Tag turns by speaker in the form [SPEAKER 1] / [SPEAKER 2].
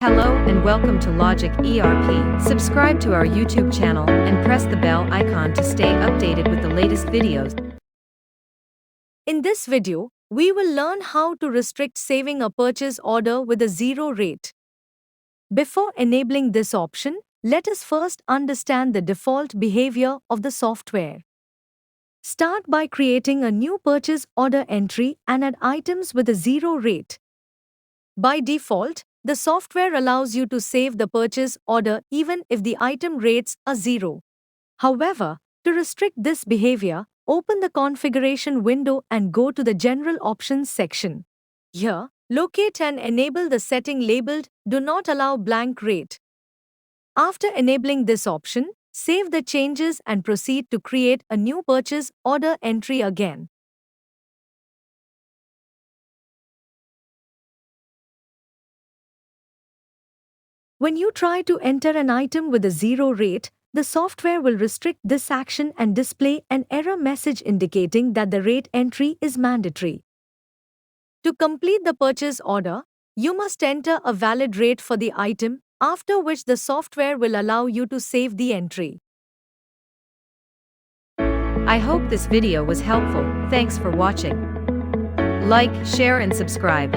[SPEAKER 1] Hello and welcome to Logic ERP. Subscribe to our YouTube channel and press the bell icon to stay updated with the latest videos.
[SPEAKER 2] In this video, we will learn how to restrict saving a purchase order with a zero rate. Before enabling this option, let us first understand the default behavior of the software. Start by creating a new purchase order entry and add items with a zero rate. By default, the software allows you to save the purchase order even if the item rates are zero. However, to restrict this behavior, open the configuration window and go to the General Options section. Here, locate and enable the setting labeled Do Not Allow Blank Rate. After enabling this option, save the changes and proceed to create a new purchase order entry again. When you try to enter an item with a zero rate, the software will restrict this action and display an error message indicating that the rate entry is mandatory. To complete the purchase order, you must enter a valid rate for the item, after which the software will allow you to save the entry.
[SPEAKER 1] I hope this video was helpful. Thanks for watching. Like, share and subscribe.